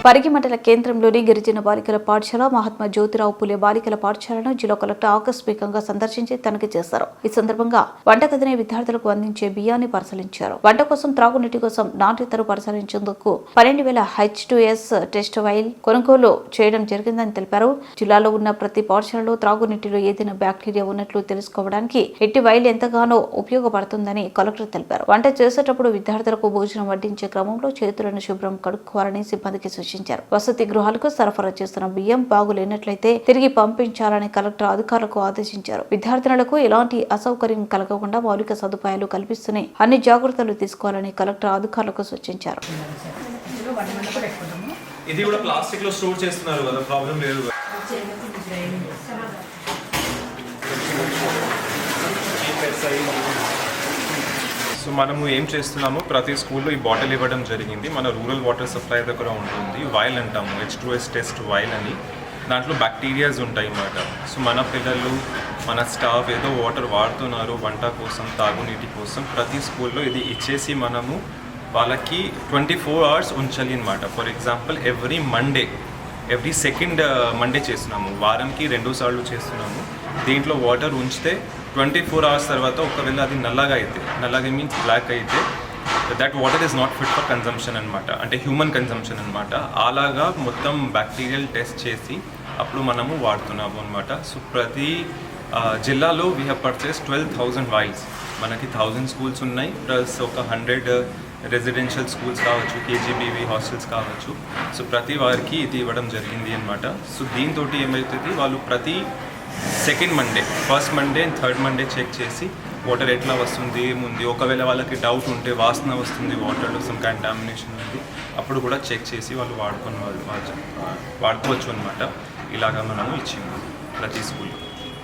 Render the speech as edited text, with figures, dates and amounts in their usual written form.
పరిగి మండల కేంద్రంలోని గిరిజన బాలికల పాఠశాల మహాత్మా జ్యోతిరావు పులే బాలికల పాఠశాలను జిల్లా కలెక్టర్ ఆకస్మికంగా సందర్శించి తనిఖీ చేశారు. ఈ సందర్భంగా వంటగదిని విద్యార్థులకు అందించే బియ్యాన్ని పరిశీలించారు. వంట కోసం, త్రాగునీటి కోసం నాణ్యతను పరిశీలించేందుకు 12,000 H2S టెస్ట్ వైల్ కొనుగోలు చేయడం జరిగిందని తెలిపారు. జిల్లాలో ఉన్న ప్రతి పాఠశాలలో త్రాగునీటిలో ఏదైనా బ్యాక్టీరియా ఉన్నట్లు తెలుసుకోవడానికి ఇట్టి వైల్ ఎంతగానో ఉపయోగపడుతుందని కలెక్టర్ తెలిపారు. వంట చేసేటప్పుడు విద్యార్థులకు భోజనం వడ్డించే క్రమంలో చేతులను శుభ్రం కడుక్కోవాలని సిబ్బందికి సూచించారు. వసతి గృహాలకు సరఫరా చేస్తున్న బియ్యం బాగులేనట్లయితే తిరిగి పంపించాలని కలెక్టర్ అధికారులకు ఆదేశించారు. విద్యార్థినులకు ఎలాంటి అసౌకర్యం కలగకుండా మౌలిక సదుపాయాలు కల్పిస్తూనే అన్ని జాగ్రత్తలు తీసుకోవాలని కలెక్టర్ అధికారులకు సూచించారు. ఇది కూడా ప్లాస్టిక్ లో స్టోర్ చేస్తున్నారు కదా, ప్రాబ్లం లేదు. సో మనము ఏం చేస్తున్నాము, ప్రతి స్కూల్లో ఈ బాటిల్ ఇవ్వడం జరిగింది. మన రూరల్ వాటర్ సప్లై దగ్గర ఉంటుంది, వైల్ అంటాము, H2S టెస్ట్ వైల్ అని. దాంట్లో బ్యాక్టీరియాస్ ఉంటాయి అన్నమాట. సో మన పిల్లలు, మన స్టాఫ్ ఏదో వాటర్ వాడుతున్నారు వంట కోసం, తాగునీటి కోసం. ప్రతి స్కూల్లో ఇది ఇచ్చేసి మనము వాళ్ళకి 24 hours ఉంచాలి అన్నమాట. For example every second Monday చేస్తున్నాము, వారంకి 2 సార్లు చేస్తున్నాము. దీంట్లో వాటర్ ఉంచితే 24 hours తర్వాత ఒకవేళ అది నల్లగా మీన్స్ బ్లాక్ అయితే that water is not fit for consumption అనమాట, అంటే హ్యూమన్ కన్జంప్షన్ అనమాట. అలాగా మొత్తం బ్యాక్టీరియల్ టెస్ట్ చేసి అప్పుడు మనము వాడుతున్నాము అనమాట. సో ప్రతి జిల్లాలో వీ హ్యావ్ పర్చేస్ 12,000 వైల్స్. మనకి 1000 స్కూల్స్ ఉన్నాయి, ప్లస్ ఒక 100 రెసిడెన్షియల్ స్కూల్స్ కావచ్చు, KGBV హాస్టల్స్ కావచ్చు. సో ప్రతి వారికి ఇది ఇవ్వడం జరిగింది అనమాట. సో దీంతో ఏమవుతుంది, వాళ్ళు ప్రతి second Monday, first Monday and third Monday check చేసి వాటర్ ఎట్లా వస్తుంది, ఏముంది, ఒకవేళ వాళ్ళకి డౌట్ ఉంటే వాసన వస్తుంది వాటర్లో, సమ్ కంటామినేషన్ ఉంది, అప్పుడు కూడా చెక్ చేసి వాళ్ళు వాడుకోవచ్చు అనమాట. ఇలాగా మనము ఇచ్చింది ప్రతి స్కూల్లో.